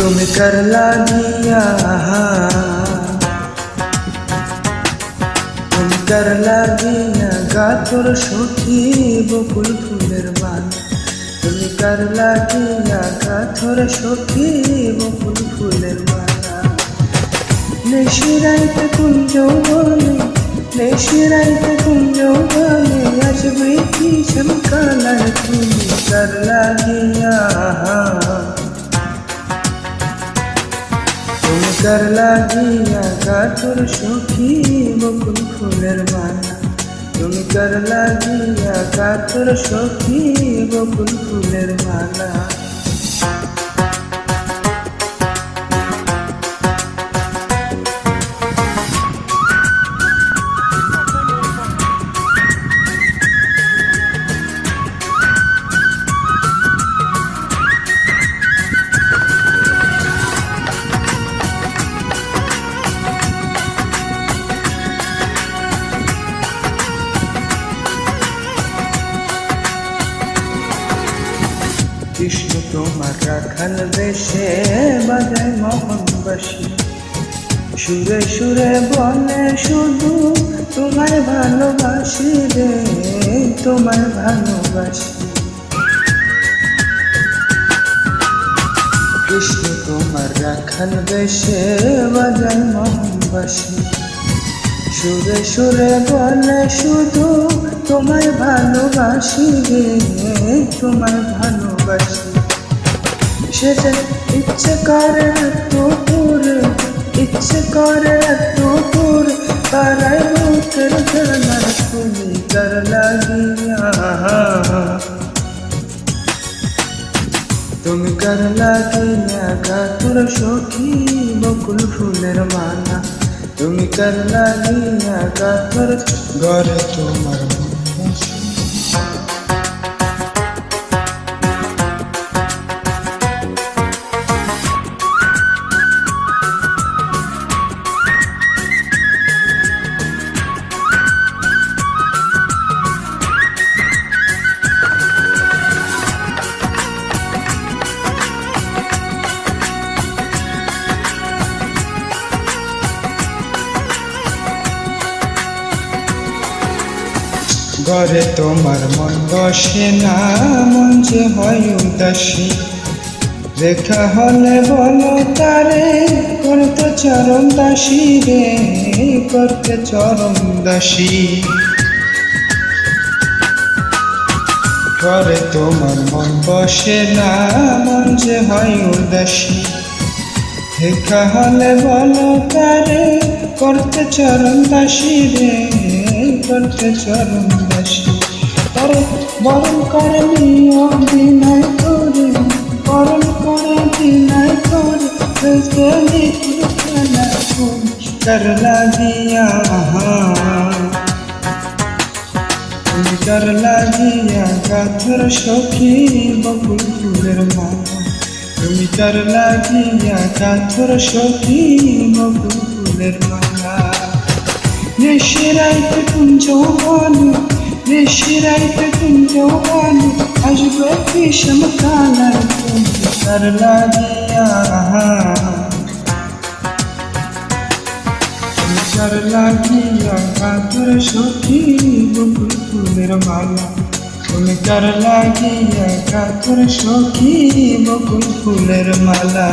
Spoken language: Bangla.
তুমি कर লাগিয়া তুমি कर লাগিয়া গাতর সখী বকুল ফুলের মান তুমি कर লাগিয়া গাতর সখী বকুল ফুলের মালা নেশিরাইতে কুঞ্জ বনে নেশিরাইতে কুঞ্জ বনে আসবে কি চমকালায় তুমি कर লাগিয়া তুমি कर লাগিয়া গাতর সখী বকুল ফুলের মালা তুমি कर লাগিয়া গাতর সখী বকুল ফুলের মালা কৃষ্ণ তোমার রাখাল বেশে বাজায় মোহন বাসি সুরে সুরে বলে শুধু তোমায় ভালোবাসি রে তোমায় ভালোবাসি কৃষ্ণ তোমার রাখাল বেশে বাজায় মোহন বাসি সুরে সুরে বলে শুধু তোমায় ভালোবাসি রে তোমায় ভালোবাসি সেটা ইচ্ছে করে তোর ইচ্ছে করে তোর তারাই মুখের জানা তুমি कर লাগিয়া তুমি कर লাগিয়া গাতর সখী বকুল ফুলের মালা তুমি कर লাগিয়া গাতর ঘরে তোমার ঘরে তোমার মন বসে না মন যে হয় উদাসী দেখা হলে বলো তারে করতে চরম দাসী রে করতে চরম দাসী ঘরে তোমার মন বসে না মন যে হয় উদাসী দেখা হলে বলো তারে করতে চরম দাসী রে করতে চরম দাসী তারে বরণ করে নিও বিনয় করে বরণ করে বিনয় করে कर লাগিয়া তুমি कर লাগিয়া গাতর সখী বকুল ফুলের মালা তুমি कर লাগিয়া গাতর সখী বকুল ফুলের মালা নেশিরাইতে কুঞ্জ বনে নেশিরাইতে কুঞ্জ বনে আসবে কি চমকালায় তুমি कर লাগিয়া তুমি कर লাগিয়া গাতর সখী বকুল ফুলের মালা তুমি कर লাগিয়া গাতর সখী বকুল ফুলের মালা।